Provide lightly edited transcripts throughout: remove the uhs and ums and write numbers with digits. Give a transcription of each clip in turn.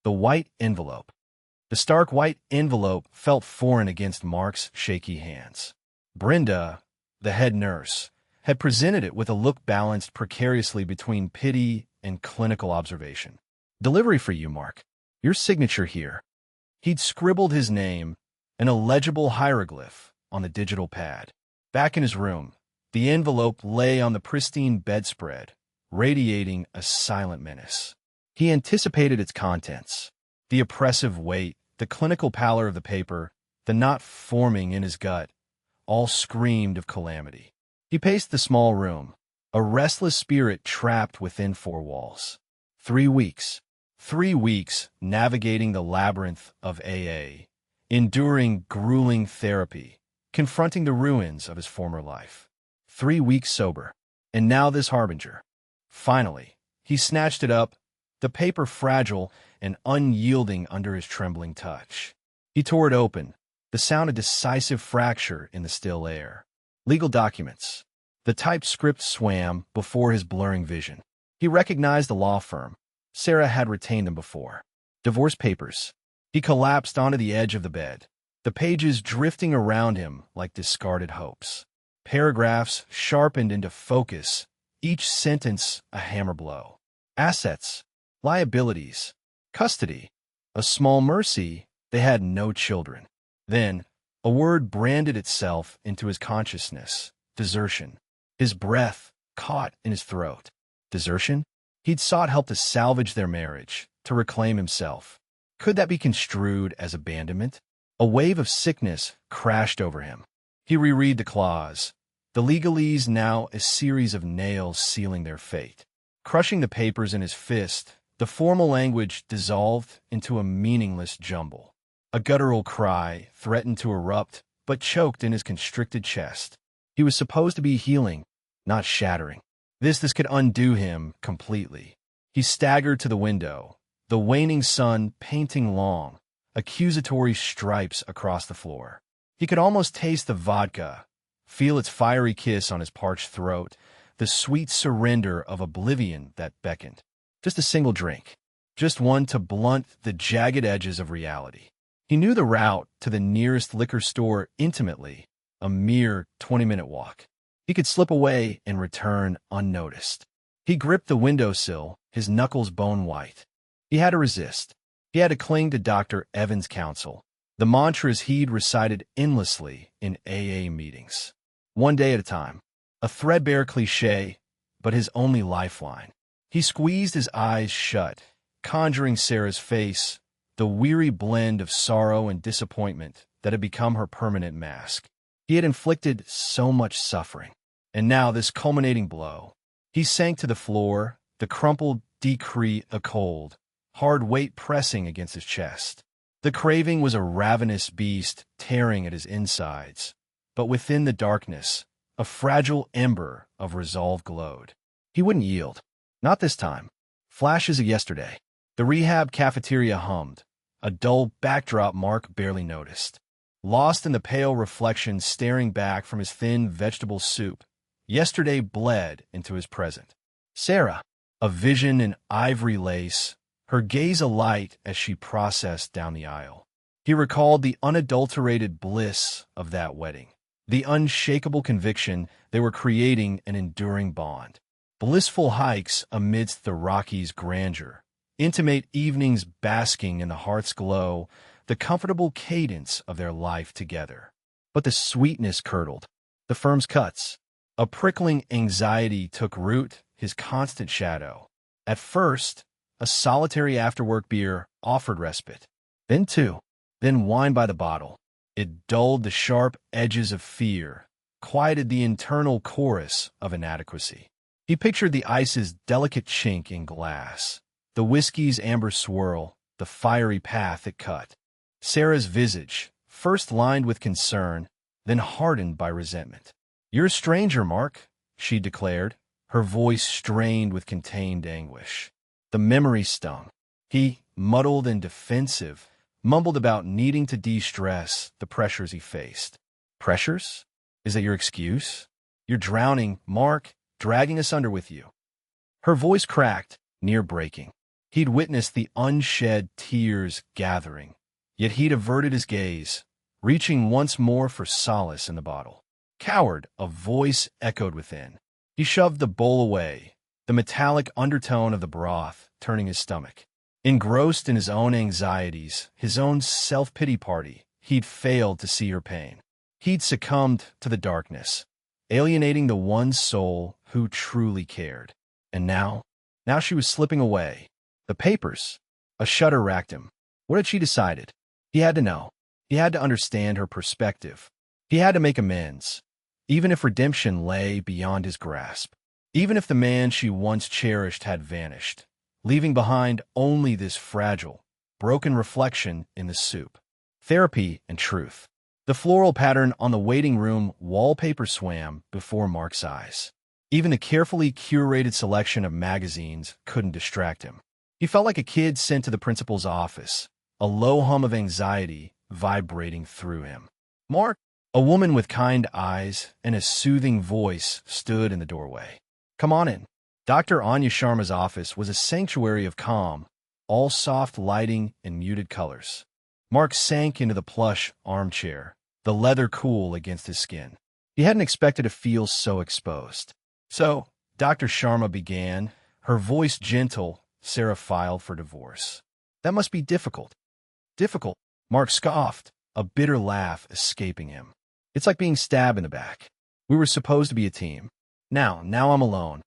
The white envelope. The stark white envelope felt foreign against Mark's shaky hands. Brenda, the head nurse, had presented it with a look balanced precariously between pity and clinical observation. "Delivery for you, Mark. Your signature here." He'd scribbled his name, an illegible hieroglyph, on the digital pad. Back in his room, the envelope lay on the pristine bedspread, radiating a silent menace. He anticipated its contents. The oppressive weight, the clinical pallor of the paper, the knot forming in his gut, all screamed of calamity. He paced the small room, a restless spirit trapped within four walls. 3 weeks. 3 weeks navigating the labyrinth of AA, enduring grueling therapy, confronting the ruins of his former life. 3 weeks sober. And now this harbinger. Finally, he snatched it up, the paper fragile and unyielding under his trembling touch. He tore it open, the sound of decisive fracture in the still air. Legal documents. The typed script swam before his blurring vision. He recognized the law firm. Sarah had retained them before. Divorce papers. He collapsed onto the edge of the bed, the pages drifting around him like discarded hopes. Paragraphs sharpened into focus, each sentence a hammer blow. Assets, liabilities, custody. A small mercy, they had no children. Then, a word branded itself into his consciousness: desertion. His breath caught in his throat. Desertion? He'd sought help to salvage their marriage, to reclaim himself. Could that be construed as abandonment? A wave of sickness crashed over him. He reread the clause, the legalese now a series of nails sealing their fate. Crushing the papers in his fist, the formal language dissolved into a meaningless jumble. A guttural cry threatened to erupt, but choked in his constricted chest. He was supposed to be healing, not shattering. This could undo him completely. He staggered to the window, the waning sun painting long, accusatory stripes across the floor. He could almost taste the vodka, feel its fiery kiss on his parched throat, the sweet surrender of oblivion that beckoned. Just a single drink, just one to blunt the jagged edges of reality. He knew the route to the nearest liquor store intimately, a mere 20-minute walk. He could slip away and return unnoticed. He gripped the windowsill, his knuckles bone white. He had to resist. He had to cling to Dr. Evans' counsel, the mantras he'd recited endlessly in AA meetings. One day at a time. A threadbare cliché, but his only lifeline. He squeezed his eyes shut, conjuring Sarah's face, the weary blend of sorrow and disappointment that had become her permanent mask. He had inflicted so much suffering. And now this culminating blow. He sank to the floor, the crumpled decree a cold, hard weight pressing against his chest. The craving was a ravenous beast tearing at his insides, but within the darkness, a fragile ember of resolve glowed. He wouldn't yield. Not this time. Flashes of yesterday. The rehab cafeteria hummed, a dull backdrop Mark barely noticed. Lost in the pale reflection staring back from his thin vegetable soup, yesterday bled into his present. Sarah, a vision in ivory lace, her gaze alight as she processed down the aisle. He recalled the unadulterated bliss of that wedding, the unshakable conviction they were creating an enduring bond. Blissful hikes amidst the Rockies' grandeur, intimate evenings basking in the heart's glow, the comfortable cadence of their life together. But the sweetness curdled, the firm's cuts. A prickling anxiety took root, his constant shadow. At first, a solitary after-work beer offered respite. Then two. Then wine by the bottle. It dulled the sharp edges of fear, quieted the internal chorus of inadequacy. He pictured the ice's delicate chink in glass, the whiskey's amber swirl, the fiery path it cut. Sarah's visage, first lined with concern, then hardened by resentment. "You're a stranger, Mark," she declared, her voice strained with contained anguish. The memory stung. He, muddled and defensive, mumbled about needing to de-stress the pressures he faced. Pressures? Is that your excuse? You're drowning, Mark, dragging us under with you. Her voice cracked, near breaking. He'd witnessed the unshed tears gathering, yet he'd averted his gaze, reaching once more for solace in the bottle. "Coward," a voice echoed within. He shoved the bowl away, the metallic undertone of the broth turning his stomach. Engrossed in his own anxieties, his own self-pity party, he'd failed to see her pain. He'd succumbed to the darkness, alienating the one soul who truly cared. And now she was slipping away. The papers. A shudder racked him. What had she decided? He had to know. He had to understand her perspective. He had to make amends, even if redemption lay beyond his grasp. Even if the man she once cherished had vanished, leaving behind only this fragile, broken reflection in the soup. Therapy and truth. The floral pattern on the waiting room wallpaper swam before Mark's eyes. Even the carefully curated selection of magazines couldn't distract him. He felt like a kid sent to the principal's office, a low hum of anxiety vibrating through him. Mark, a woman with kind eyes and a soothing voice, stood in the doorway. "Come on in." Dr. Anya Sharma's office was a sanctuary of calm, all soft lighting and muted colors. Mark sank into the plush armchair, the leather cool against his skin. He hadn't expected to feel so exposed. "So," Dr. Sharma began, her voice gentle. "Sarah filed for divorce. That must be difficult." "Difficult?" Mark scoffed, a bitter laugh escaping him. "It's like being stabbed in the back. We were supposed to be a team. Now I'm alone."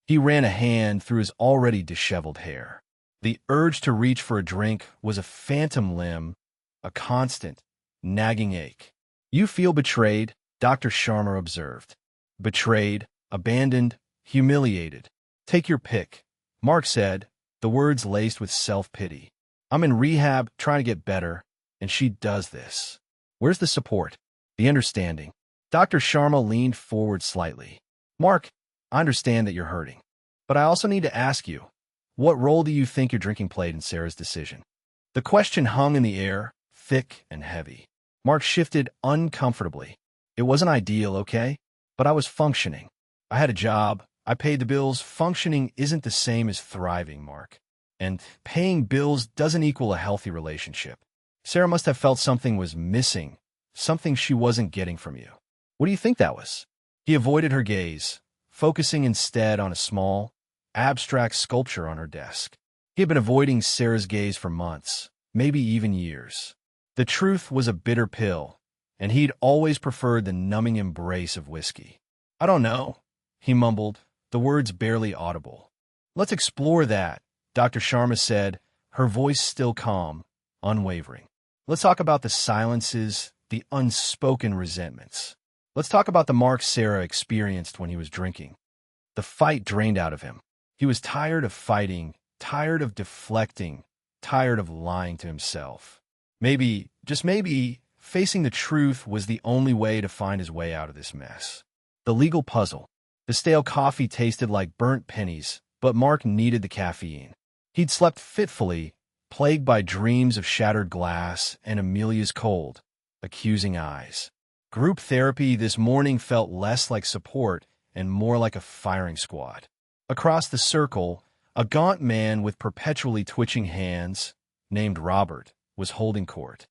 He ran a hand through his already disheveled hair. The urge to reach for a drink was a phantom limb, a constant, nagging ache. "You feel betrayed," Dr. Sharma observed. "Betrayed, abandoned, humiliated. Take your pick," Mark said, the words laced with self-pity. "I'm in rehab, trying to get better, and she does this. Where's the support? The understanding?" Dr. Sharma leaned forward slightly. "Mark, I understand that you're hurting, but I also need to ask you, what role do you think your drinking played in Sarah's decision?" The question hung in the air, thick and heavy. Mark shifted uncomfortably. "It wasn't ideal, okay? But I was functioning. I had a job. I paid the bills. Functioning isn't the same as thriving, Mark. And paying bills doesn't equal a healthy relationship. Sarah must have felt something was missing, something she wasn't getting from you. What do you think that was?" He avoided her gaze, focusing instead on a small, abstract sculpture on her desk. He had been avoiding Sarah's gaze for months, maybe even years. The truth was a bitter pill, and he'd always preferred the numbing embrace of whiskey. "I don't know," he mumbled, the words barely audible. "Let's explore that," Dr. Sharma said, her voice still calm, unwavering. "Let's talk about the silences, the unspoken resentments. Let's talk about the Mark Sarah experienced when he was drinking." The fight drained out of him. He was tired of fighting, tired of deflecting, tired of lying to himself. Maybe, just maybe, facing the truth was the only way to find his way out of this mess. The legal puzzle. The stale coffee tasted like burnt pennies, but Mark needed the caffeine. He'd slept fitfully, plagued by dreams of shattered glass and Amelia's cold, accusing eyes. Group therapy this morning felt less like support and more like a firing squad. Across the circle, a gaunt man with perpetually twitching hands, named Robert, was holding court.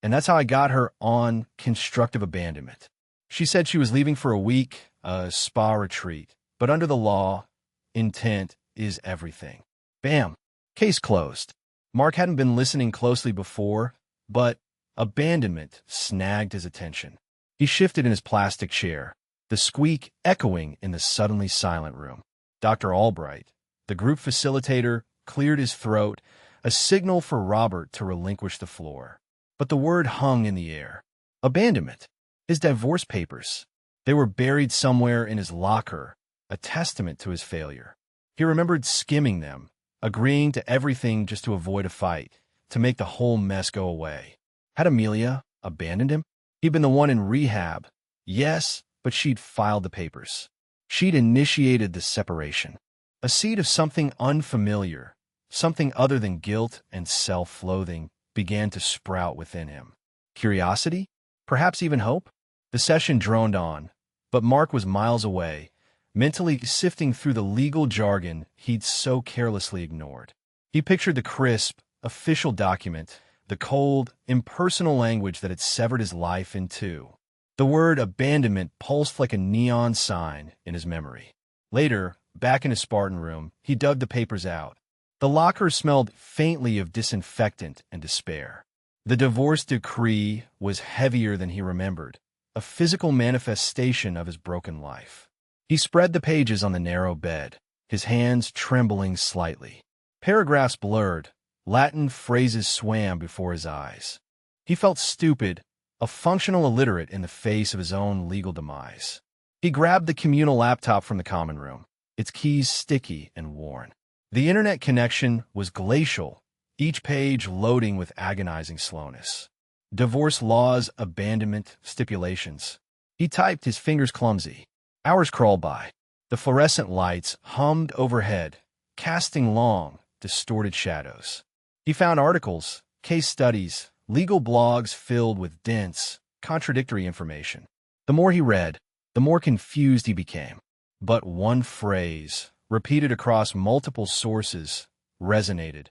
"And that's how I got her on constructive abandonment. She said she was leaving for a week, a spa retreat, but under the law, intent is everything." Bam! Case closed. Mark hadn't been listening closely before, but abandonment snagged his attention. He shifted in his plastic chair, the squeak echoing in the suddenly silent room. Dr. Albright, the group facilitator, cleared his throat, a signal for Robert to relinquish the floor. But the word hung in the air. Abandonment. His divorce papers. They were buried somewhere in his locker, a testament to his failure. He remembered skimming them, agreeing to everything just to avoid a fight, to make the whole mess go away. Had Amelia abandoned him? He'd been the one in rehab. Yes, but she'd filed the papers. She'd initiated the separation. A seed of something unfamiliar, something other than guilt and self-loathing, began to sprout within him. Curiosity? Perhaps even hope? The session droned on, but Mark was miles away, mentally sifting through the legal jargon he'd so carelessly ignored. He pictured the crisp, official document, the cold, impersonal language that had severed his life in two. The word abandonment pulsed like a neon sign in his memory. Later, back in his Spartan room, he dug the papers out. The locker smelled faintly of disinfectant and despair. The divorce decree was heavier than he remembered, a physical manifestation of his broken life. He spread the pages on the narrow bed, his hands trembling slightly. Paragraphs blurred, Latin phrases swam before his eyes. He felt stupid, a functional illiterate in the face of his own legal demise. He grabbed the communal laptop from the common room, its keys sticky and worn. The internet connection was glacial, each page loading with agonizing slowness. Divorce laws, abandonment, stipulations. He typed, his fingers clumsy. Hours crawled by. The fluorescent lights hummed overhead, casting long, distorted shadows. He found articles, case studies, legal blogs filled with dense, contradictory information. The more he read, the more confused he became. But one phrase, repeated across multiple sources, resonated.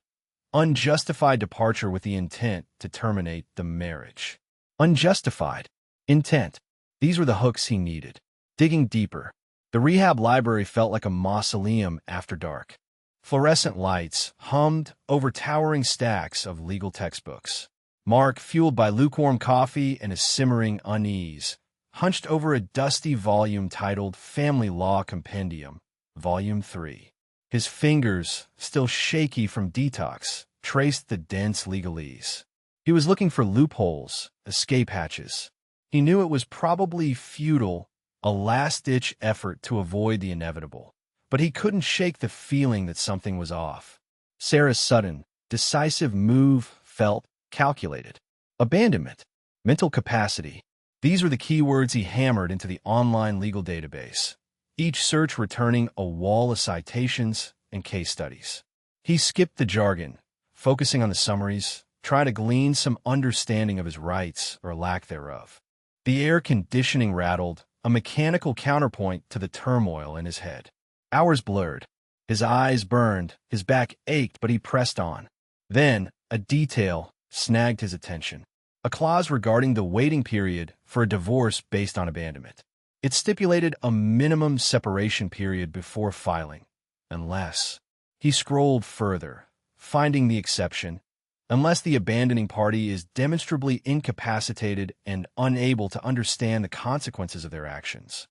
Unjustified departure with the intent to terminate the marriage. Unjustified. Intent. These were the hooks he needed. Digging deeper, the rehab library felt like a mausoleum after dark. Fluorescent lights hummed over towering stacks of legal textbooks. Mark, fueled by lukewarm coffee and a simmering unease, hunched over a dusty volume titled Family Law Compendium, Volume 3. His fingers, still shaky from detox, traced the dense legalese. He was looking for loopholes, escape hatches. He knew it was probably futile, a last-ditch effort to avoid the inevitable. But he couldn't shake the feeling that something was off. Sarah's sudden, decisive move felt calculated. Abandonment. Mental capacity. These were the keywords he hammered into the online legal database, each search returning a wall of citations and case studies. He skipped the jargon, focusing on the summaries, trying to glean some understanding of his rights or lack thereof. The air conditioning rattled, a mechanical counterpoint to the turmoil in his head. Hours blurred. His eyes burned, his back ached, but he pressed on. Then, a detail snagged his attention. A clause regarding the waiting period for a divorce based on abandonment. It stipulated a minimum separation period before filing, unless. He scrolled further, finding the exception, unless the abandoning party is demonstrably incapacitated and unable to understand the consequences of their actions.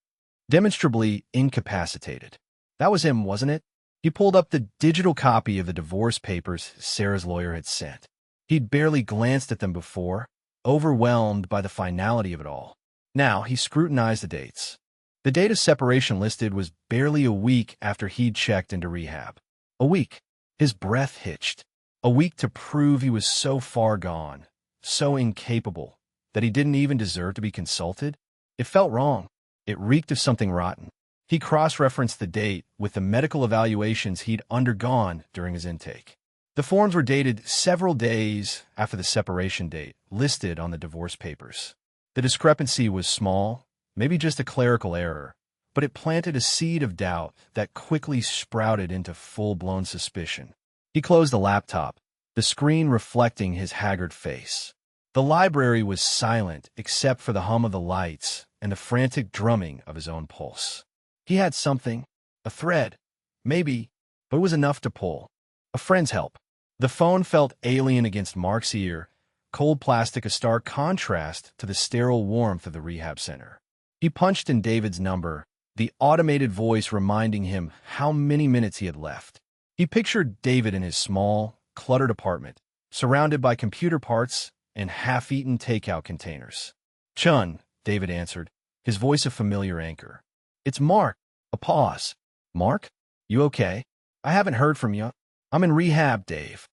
Demonstrably incapacitated. That was him, wasn't it? He pulled up the digital copy of the divorce papers Sarah's lawyer had sent. He'd barely glanced at them before, overwhelmed by the finality of it all. Now he scrutinized the dates. The date of separation listed was barely a week after he'd checked into rehab. A week. His breath hitched. A week to prove he was so far gone, so incapable, that he didn't even deserve to be consulted? It felt wrong. It reeked of something rotten. He cross-referenced the date with the medical evaluations he'd undergone during his intake. The forms were dated several days after the separation date listed on the divorce papers. The discrepancy was small, maybe just a clerical error, but it planted a seed of doubt that quickly sprouted into full-blown suspicion. He closed the laptop, the screen reflecting his haggard face. The library was silent except for the hum of the lights and the frantic drumming of his own pulse. He had something, a thread, maybe, but it was enough to pull. A friend's help. The phone felt alien against Mark's ear, cold plastic a stark contrast to the sterile warmth of the rehab center. He punched in David's number, the automated voice reminding him how many minutes he had left. He pictured David in his small, cluttered apartment, surrounded by computer parts and half-eaten takeout containers. "Chun," David answered, his voice a familiar anchor. "It's Mark." A pause. "Mark? You okay? I haven't heard from you. I'm in rehab, Dave."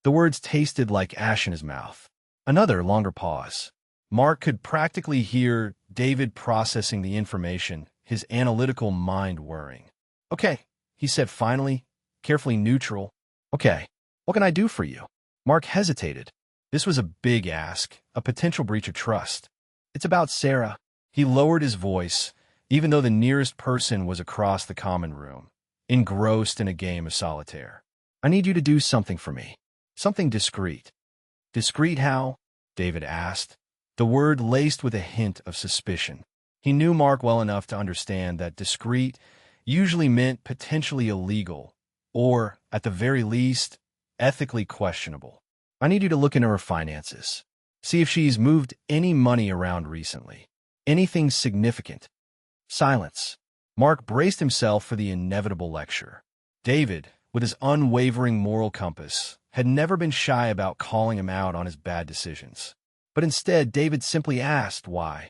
The words tasted like ash in his mouth. Another longer pause. Mark could practically hear David processing the information, his analytical mind whirring. "Okay," he said finally, carefully neutral. "Okay, what can I do for you?" Mark hesitated. This was a big ask, a potential breach of trust. "It's about Sarah." He lowered his voice, even though the nearest person was across the common room, engrossed in a game of solitaire. I need you to do something for me. Something discreet. Discreet how? David asked, the word laced with a hint of suspicion. He knew Mark well enough to understand that discreet usually meant potentially illegal, or, at the very least, ethically questionable. I need you to look into her finances. See if she's moved any money around recently. Anything significant. Silence. Mark braced himself for the inevitable lecture. David, with his unwavering moral compass, had never been shy about calling him out on his bad decisions. But instead, David simply asked why.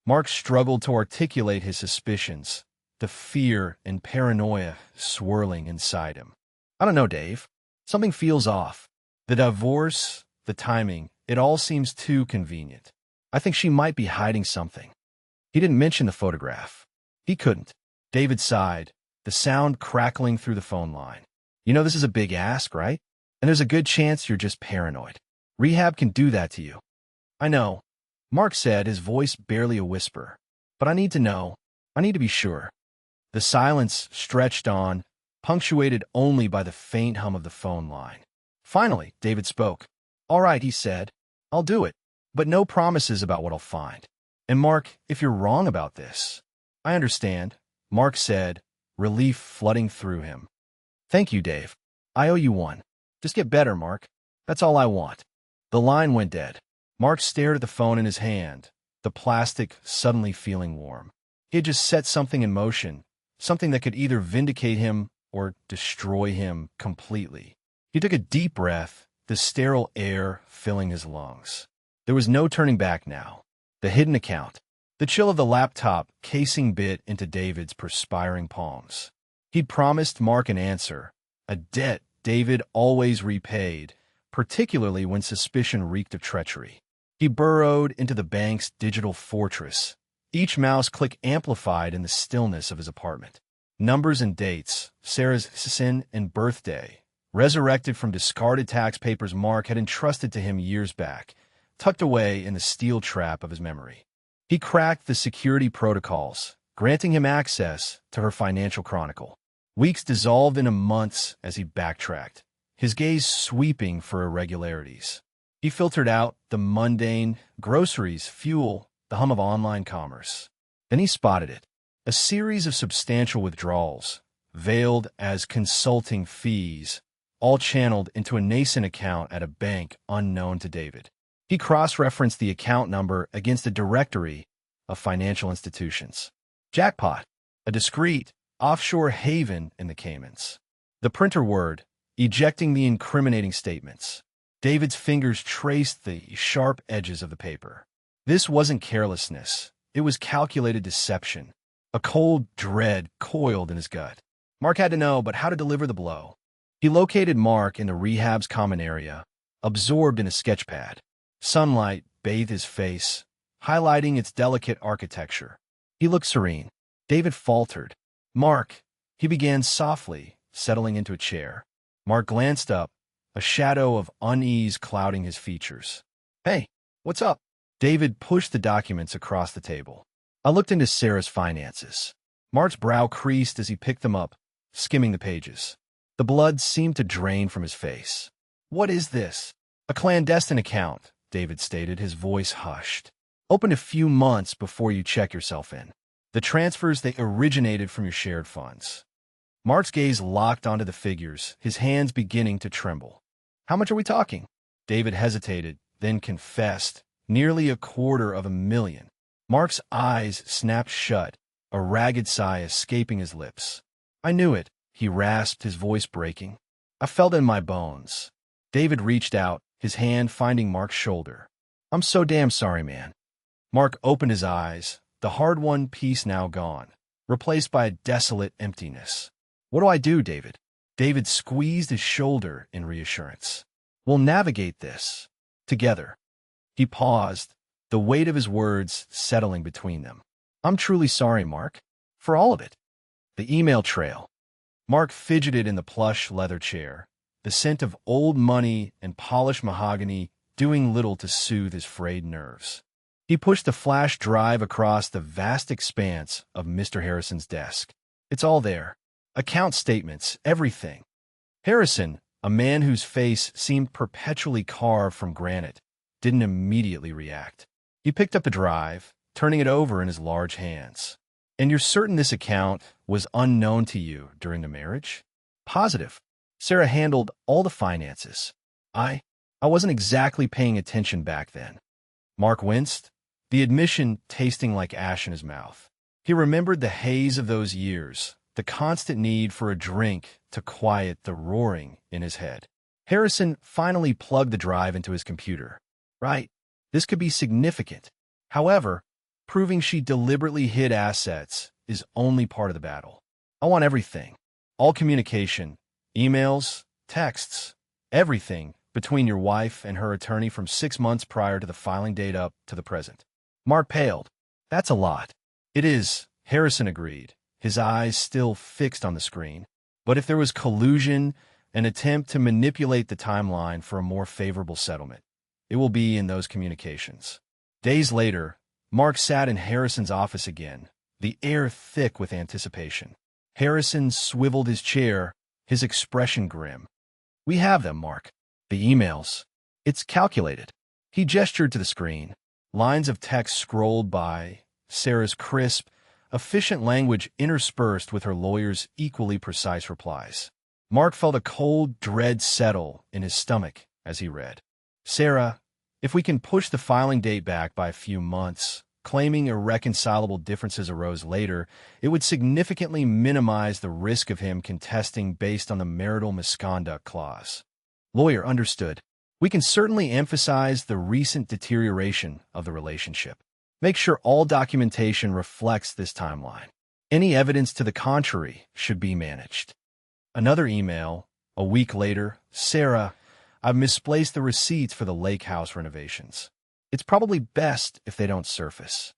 Mark struggled to articulate his suspicions, the fear and paranoia swirling inside him. I don't know, Dave. Something feels off. The divorce, the timing, it all seems too convenient. I think she might be hiding something. He didn't mention the photograph. He couldn't. David sighed, the sound crackling through the phone line. You know this is a big ask, right? And there's a good chance you're just paranoid. Rehab can do that to you. I know, Mark said, his voice barely a whisper. But I need to know. I need to be sure. The silence stretched on, punctuated only by the faint hum of the phone line. Finally, David spoke. All right, he said. I'll do it, but no promises about what I'll find. And Mark, if you're wrong about this, I understand, Mark said, relief flooding through him. Thank you, Dave. I owe you one. Just get better, Mark. That's all I want. The line went dead. Mark stared at the phone in his hand, the plastic suddenly feeling warm. He had just set something in motion, something that could either vindicate him or destroy him completely. He took a deep breath, the sterile air filling his lungs. There was no turning back now. The hidden account. The chill of the laptop casing bit into David's perspiring palms. He'd promised Mark an answer, a debt David always repaid, particularly when suspicion reeked of treachery. He burrowed into the bank's digital fortress, each mouse click amplified in the stillness of his apartment. Numbers and dates, Sarah's SSN and birthday, resurrected from discarded tax papers Mark had entrusted to him years back, tucked away in the steel trap of his memory. He cracked the security protocols, granting him access to her financial chronicle. Weeks dissolved into months as he backtracked, his gaze sweeping for irregularities. He filtered out the mundane, groceries, fuel, the hum of online commerce. Then he spotted it, a series of substantial withdrawals, veiled as consulting fees, all channeled into a nascent account at a bank unknown to David. He cross-referenced the account number against a directory of financial institutions. Jackpot, a discreet, offshore haven in the Caymans. The printer word, ejecting the incriminating statements. David's fingers traced the sharp edges of the paper. This wasn't carelessness. It was calculated deception. A cold dread coiled in his gut. Mark had to know, but how to deliver the blow. He located Mark in the rehab's common area, absorbed in a sketchpad. Sunlight bathed his face, highlighting its delicate architecture. He looked serene. David faltered. Mark, he began softly, settling into a chair. Mark glanced up, a shadow of unease clouding his features. Hey, what's up? David pushed the documents across the table. I looked into Sarah's finances. Mark's brow creased as he picked them up, skimming the pages. The blood seemed to drain from his face. What is this? A clandestine account, David stated, his voice hushed. Opened a few months before you check yourself in. The transfers, they originated from your shared funds. Mark's gaze locked onto the figures, his hands beginning to tremble. How much are we talking? David hesitated, then confessed, nearly $250,000. Mark's eyes snapped shut, a ragged sigh escaping his lips. I knew it, he rasped, his voice breaking. I felt it in my bones. David reached out, his hand finding Mark's shoulder. I'm so damn sorry, man. Mark opened his eyes, the hard-won peace now gone, replaced by a desolate emptiness. What do I do, David? David squeezed his shoulder in reassurance. We'll navigate this. Together. He paused, the weight of his words settling between them. I'm truly sorry, Mark. For all of it. The email trail. Mark fidgeted in the plush leather chair, the scent of old money and polished mahogany doing little to soothe his frayed nerves. He pushed the flash drive across the vast expanse of Mr. Harrison's desk. It's all there. Account statements, everything. Harrison, a man whose face seemed perpetually carved from granite, didn't immediately react. He picked up the drive, turning it over in his large hands. "And you're certain this account was unknown to you during the marriage?" "Positive. Sarah handled all the finances. I wasn't exactly paying attention back then." Mark winced, the admission tasting like ash in his mouth. He remembered the haze of those years, the constant need for a drink to quiet the roaring in his head. Harrison finally plugged the drive into his computer. Right, this could be significant. However, proving she deliberately hid assets is only part of the battle. "I want everything. All communication, emails, texts, everything between your wife and her attorney from 6 months prior to the filing date up to the present." Mark paled. "That's a lot." "It is," Harrison agreed, his eyes still fixed on the screen. "But if there was collusion, an attempt to manipulate the timeline for a more favorable settlement, it will be in those communications." Days later, Mark sat in Harrison's office again, the air thick with anticipation. Harrison swiveled his chair, his expression grim. "We have them, Mark. The emails. It's calculated." He gestured to the screen. Lines of text scrolled by, Sarah's crisp, efficient language interspersed with her lawyer's equally precise replies. Mark felt a cold dread settle in his stomach as he read. "Sarah, if we can push the filing date back by a few months, claiming irreconcilable differences arose later, it would significantly minimize the risk of him contesting based on the marital misconduct clause." Lawyer understood. "We can certainly emphasize the recent deterioration of the relationship. Make sure all documentation reflects this timeline. Any evidence to the contrary should be managed." Another email, a week later. "Sarah, I've misplaced the receipts for the lake house renovations. It's probably best if they don't surface."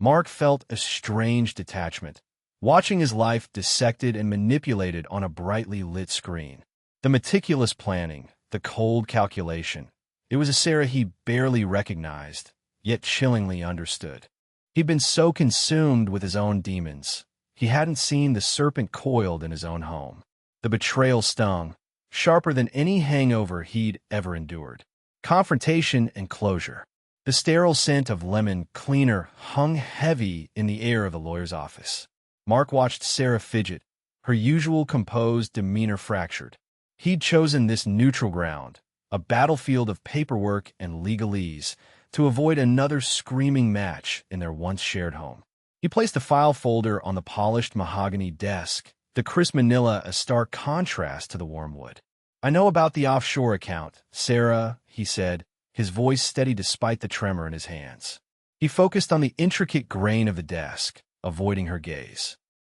Mark felt a strange detachment, watching his life dissected and manipulated on a brightly lit screen. The meticulous planning, the cold calculation. It was a Sarah he barely recognized, yet chillingly understood. He'd been so consumed with his own demons, he hadn't seen the serpent coiled in his own home. The betrayal stung, sharper than any hangover he'd ever endured. Confrontation and closure. The sterile scent of lemon cleaner hung heavy in the air of the lawyer's office. Mark watched Sarah fidget, her usual composed demeanor fractured. He'd chosen this neutral ground, a battlefield of paperwork and legalese, to avoid another screaming match in their once shared home. He placed the file folder on the polished mahogany desk, the crisp manila a stark contrast to the warm wood. "I know about the offshore account, Sarah," he said, his voice steady despite the tremor in his hands. He focused on the intricate grain of the desk, avoiding her gaze.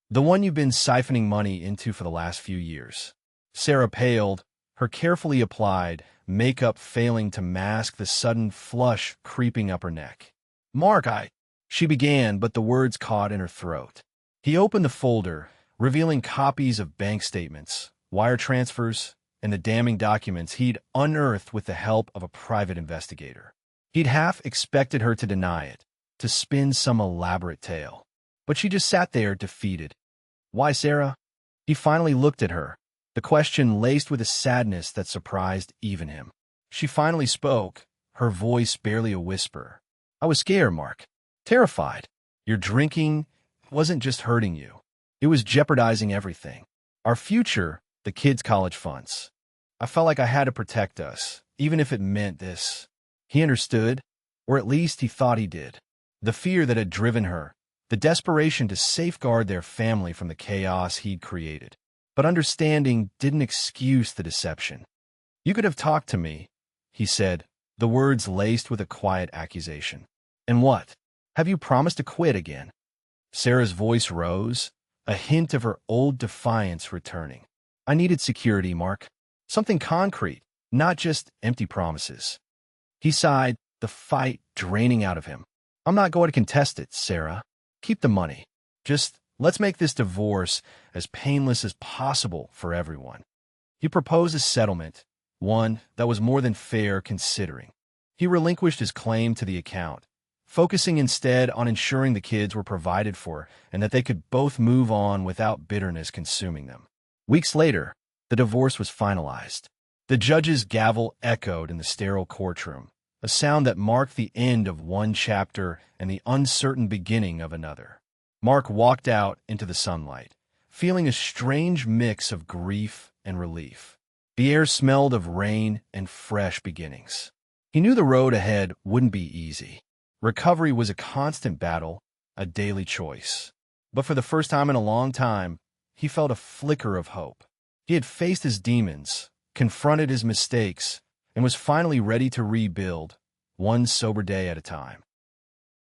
"The one you've been siphoning money into for the last few years." Sarah paled, her carefully applied makeup failing to mask the sudden flush creeping up her neck. "Mark, she began, but the words caught in her throat. He opened the folder, revealing copies of bank statements, wire transfers, and the damning documents he'd unearthed with the help of a private investigator. He'd half expected her to deny it, to spin some elaborate tale. But she just sat there, defeated. "Why, Sarah?" He finally looked at her, the question laced with a sadness that surprised even him. She finally spoke, her voice barely a whisper. "I was scared, Mark. Terrified. Your drinking wasn't just hurting you. It was jeopardizing everything. Our future, the kids' college funds. I felt like I had to protect us, even if it meant this." He understood, or at least he thought he did. The fear that had driven her, the desperation to safeguard their family from the chaos he'd created. But understanding didn't excuse the deception. "You could have talked to me," he said, the words laced with a quiet accusation. "And what? Have you promised to quit again?" Sarah's voice rose, a hint of her old defiance returning. "I needed security, Mark. Something concrete, not just empty promises." He sighed, the fight draining out of him. "I'm not going to contest it, Sarah. Keep the money. Just let's make this divorce as painless as possible for everyone." He proposed a settlement, one that was more than fair considering. He relinquished his claim to the account, focusing instead on ensuring the kids were provided for and that they could both move on without bitterness consuming them. Weeks later, the divorce was finalized. The judge's gavel echoed in the sterile courtroom, a sound that marked the end of one chapter and the uncertain beginning of another. Mark walked out into the sunlight, feeling a strange mix of grief and relief. The air smelled of rain and fresh beginnings. He knew the road ahead wouldn't be easy. Recovery was a constant battle, a daily choice. But for the first time in a long time, he felt a flicker of hope. He had faced his demons, confronted his mistakes, and was finally ready to rebuild, one sober day at a time.